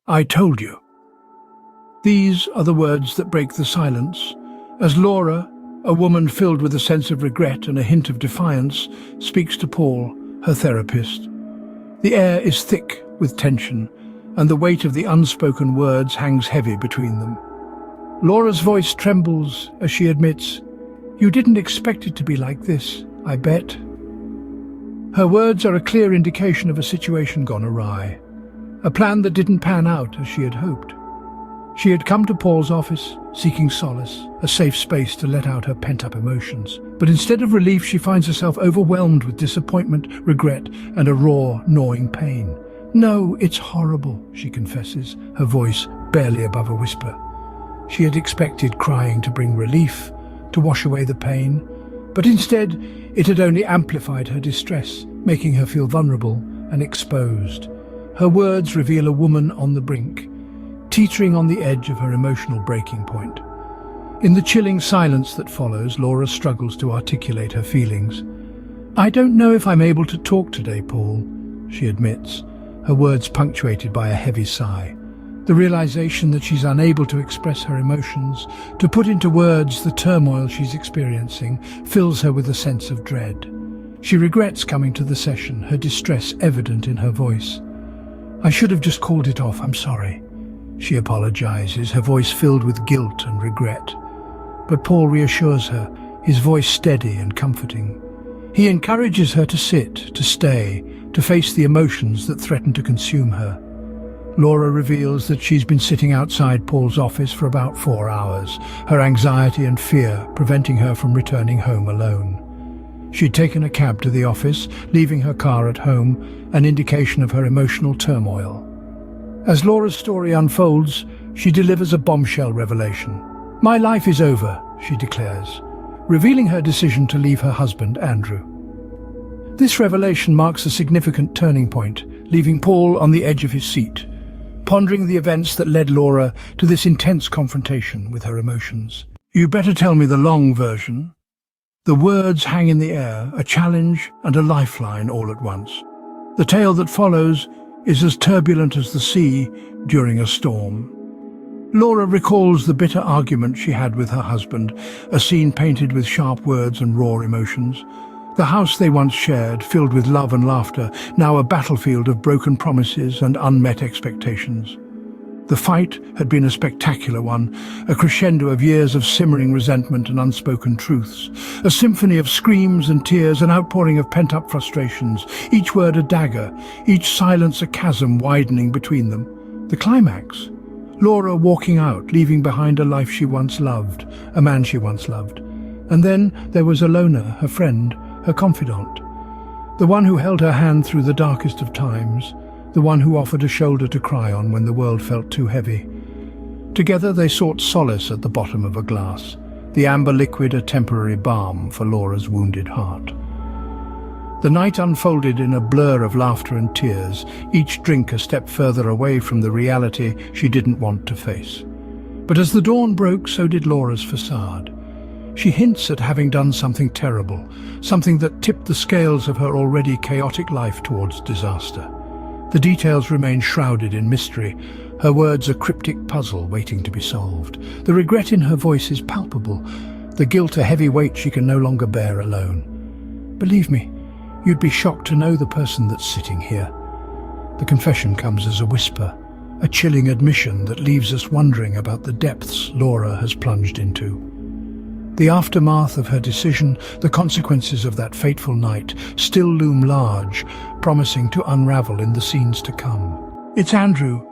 I told you. These are the words that break the silence, as Laura, a woman filled with a sense of regret and a hint of defiance, speaks to Paul, her therapist. The air is thick with tension, and the weight of the unspoken words hangs heavy between them. Laura's voice trembles as she admits, "You didn't expect it to be like this, I bet." Her words are a clear indication of a situation gone awry, a plan that didn't pan out as she had hoped. She had come to Paul's office, seeking solace, a safe space to let out her pent-up emotions. But instead of relief, she finds herself overwhelmed with disappointment, regret, and a raw, gnawing pain. "No, it's horrible," she confesses, her voice barely above a whisper. She had expected crying to bring relief, to wash away the pain, but instead it had only amplified her distress, making her feel vulnerable and exposed. Her words reveal a woman on the brink, teetering on the edge of her emotional breaking point. In the chilling silence that follows, Laura struggles to articulate her feelings. "I don't know if I'm able to talk today, Paul," she admits, her words punctuated by a heavy sigh. The realization that she's unable to express her emotions, to put into words the turmoil she's experiencing, fills her with a sense of dread. She regrets coming to the session, her distress evident in her voice. "I should have just called it off, I'm sorry," she apologizes, her voice filled with guilt and regret. But Paul reassures her, his voice steady and comforting. He encourages her to sit, to stay, to face the emotions that threaten to consume her. Laura reveals that she's been sitting outside Paul's office for about 4 hours, her anxiety and fear preventing her from returning home alone. She'd taken a cab to the office, leaving her car at home, an indication of her emotional turmoil. As Laura's story unfolds, she delivers a bombshell revelation. "My life is over," she declares, revealing her decision to leave her husband, Andrew. This revelation marks a significant turning point, leaving Paul on the edge of his seat, pondering the events that led Laura to this intense confrontation with her emotions. "You better tell me the long version." The words hang in the air, a challenge and a lifeline all at once. The tale that follows is as turbulent as the sea during a storm. Laura recalls the bitter argument she had with her husband, a scene painted with sharp words and raw emotions. The house they once shared, filled with love and laughter, now a battlefield of broken promises and unmet expectations. The fight had been a spectacular one, a crescendo of years of simmering resentment and unspoken truths, a symphony of screams and tears, an outpouring of pent-up frustrations, each word a dagger, each silence a chasm widening between them. The climax: Laura walking out, leaving behind a life she once loved, a man she once loved. And then there was Alona, her friend, her confidant, the one who held her hand through the darkest of times, the one who offered a shoulder to cry on when the world felt too heavy. Together they sought solace at the bottom of a glass, the amber liquid a temporary balm for Laura's wounded heart. The night unfolded in a blur of laughter and tears, each drink a step further away from the reality she didn't want to face. But as the dawn broke, so did Laura's facade. She hints at having done something terrible, something that tipped the scales of her already chaotic life towards disaster. The details remain shrouded in mystery, her words a cryptic puzzle waiting to be solved. The regret in her voice is palpable, the guilt a heavy weight she can no longer bear alone. "Believe me, you'd be shocked to know the person that's sitting here." The confession comes as a whisper, a chilling admission that leaves us wondering about the depths Laura has plunged into. The aftermath of her decision, the consequences of that fateful night, still loom large, promising to unravel in the scenes to come. "It's Andrew.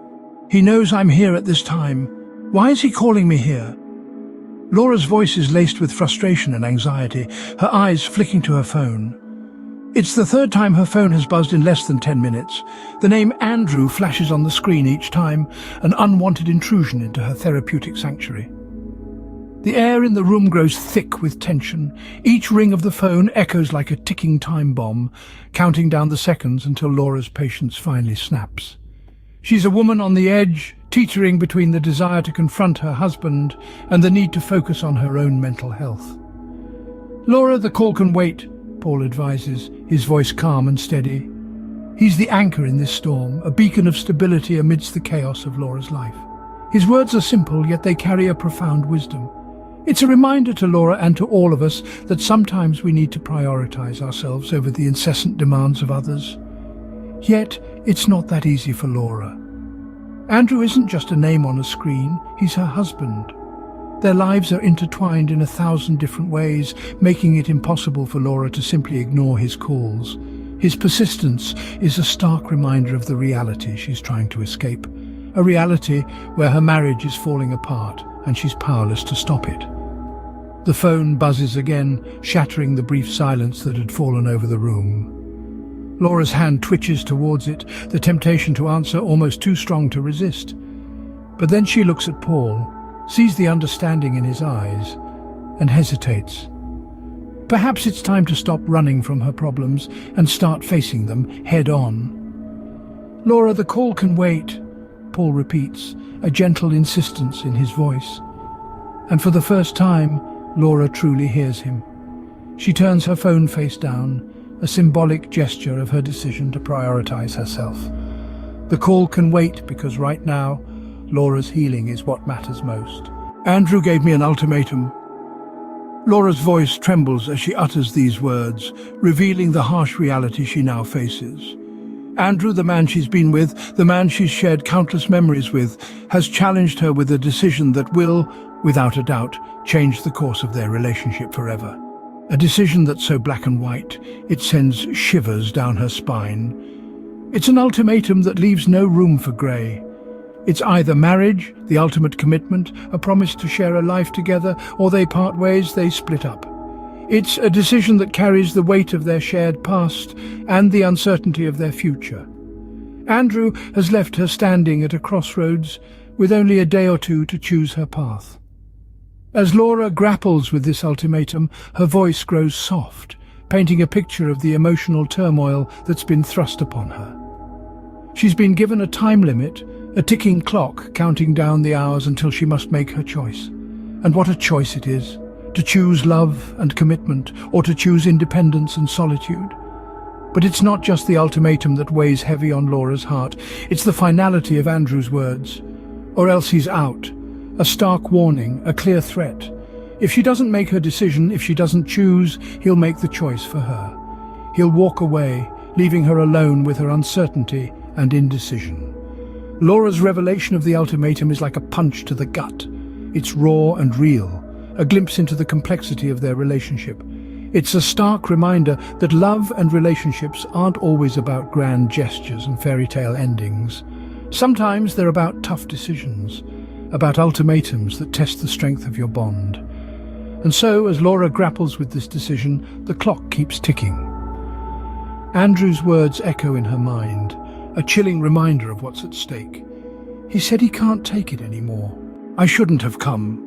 He knows I'm here at this time. Why is he calling me here?" Laura's voice is laced with frustration and anxiety, her eyes flicking to her phone. It's the third time her phone has buzzed in less than 10 minutes. The name Andrew flashes on the screen each time, an unwanted intrusion into her therapeutic sanctuary. The air in the room grows thick with tension. Each ring of the phone echoes like a ticking time bomb, counting down the seconds until Laura's patience finally snaps. She's a woman on the edge, teetering between the desire to confront her husband and the need to focus on her own mental health. "Laura, the call can wait," Paul advises, his voice calm and steady. He's the anchor in this storm, a beacon of stability amidst the chaos of Laura's life. His words are simple, yet they carry a profound wisdom. It's a reminder to Laura and to all of us that sometimes we need to prioritize ourselves over the incessant demands of others. Yet, it's not that easy for Laura. Andrew isn't just a name on a screen, he's her husband. Their lives are intertwined in 1,000 different ways, making it impossible for Laura to simply ignore his calls. His persistence is a stark reminder of the reality she's trying to escape, a reality where her marriage is falling apart and she's powerless to stop it. The phone buzzes again, shattering the brief silence that had fallen over the room. Laura's hand twitches towards it, the temptation to answer almost too strong to resist. But then she looks at Paul, sees the understanding in his eyes, and hesitates. Perhaps it's time to stop running from her problems and start facing them head-on. "Laura, the call can wait," Paul repeats, a gentle insistence in his voice. And for the first time, Laura truly hears him. She turns her phone face down, a symbolic gesture of her decision to prioritize herself. The call can wait because right now, Laura's healing is what matters most. "Andrew gave me an ultimatum." Laura's voice trembles as she utters these words, revealing the harsh reality she now faces. Andrew, the man she's been with, the man she's shared countless memories with, has challenged her with a decision that will, without a doubt, change the course of their relationship forever. A decision that's so black and white, it sends shivers down her spine. It's an ultimatum that leaves no room for grey. It's either marriage, the ultimate commitment, a promise to share a life together, or they part ways, they split up. It's a decision that carries the weight of their shared past and the uncertainty of their future. Andrew has left her standing at a crossroads with only a day or two to choose her path. As Laura grapples with this ultimatum, her voice grows soft, painting a picture of the emotional turmoil that's been thrust upon her. She's been given a time limit, a ticking clock counting down the hours until she must make her choice. And what a choice it is, to choose love and commitment, or to choose independence and solitude. But it's not just the ultimatum that weighs heavy on Laura's heart, it's the finality of Andrew's words. Or else he's out, a stark warning, a clear threat. If she doesn't make her decision, if she doesn't choose, he'll make the choice for her. He'll walk away, leaving her alone with her uncertainty and indecision. Laura's revelation of the ultimatum is like a punch to the gut. It's raw and real, a glimpse into the complexity of their relationship. It's a stark reminder that love and relationships aren't always about grand gestures and fairy tale endings. Sometimes they're about tough decisions, about ultimatums that test the strength of your bond. And so, as Laura grapples with this decision, the clock keeps ticking. Andrew's words echo in her mind, a chilling reminder of what's at stake. He said he can't take it anymore. "I shouldn't have come."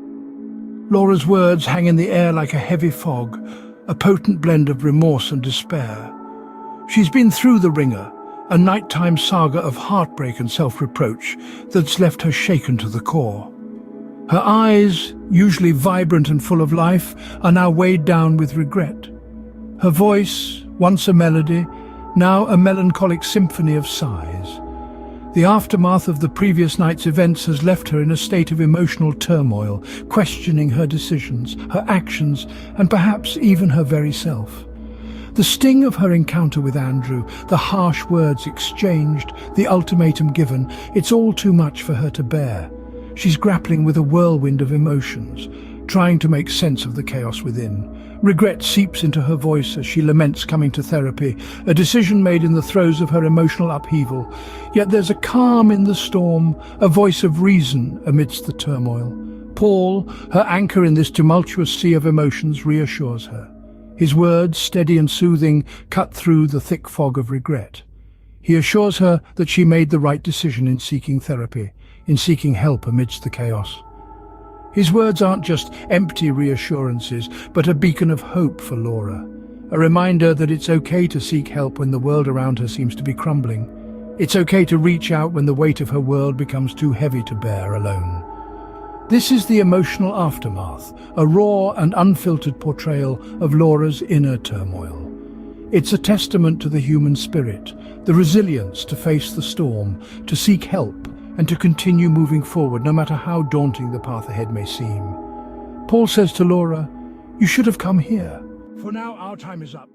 Laura's words hang in the air like a heavy fog, a potent blend of remorse and despair. She's been through the ringer, a nighttime saga of heartbreak and self-reproach that's left her shaken to the core. Her eyes, usually vibrant and full of life, are now weighed down with regret. Her voice, once a melody, now a melancholic symphony of sighs. The aftermath of the previous night's events has left her in a state of emotional turmoil, questioning her decisions, her actions, and perhaps even her very self. The sting of her encounter with Andrew, the harsh words exchanged, the ultimatum given, it's all too much for her to bear. She's grappling with a whirlwind of emotions, trying to make sense of the chaos within. Regret seeps into her voice as she laments coming to therapy, a decision made in the throes of her emotional upheaval. Yet there's a calm in the storm, a voice of reason amidst the turmoil. Paul, her anchor in this tumultuous sea of emotions, reassures her. His words, steady and soothing, cut through the thick fog of regret. He assures her that she made the right decision in seeking therapy, in seeking help amidst the chaos. His words aren't just empty reassurances, but a beacon of hope for Laura, a reminder that it's okay to seek help when the world around her seems to be crumbling. It's okay to reach out when the weight of her world becomes too heavy to bear alone. This is the emotional aftermath, a raw and unfiltered portrayal of Laura's inner turmoil. It's a testament to the human spirit, the resilience to face the storm, to seek help, and to continue moving forward no matter how daunting the path ahead may seem. Paul says to Laura, "You should have come here." For now, our time is up.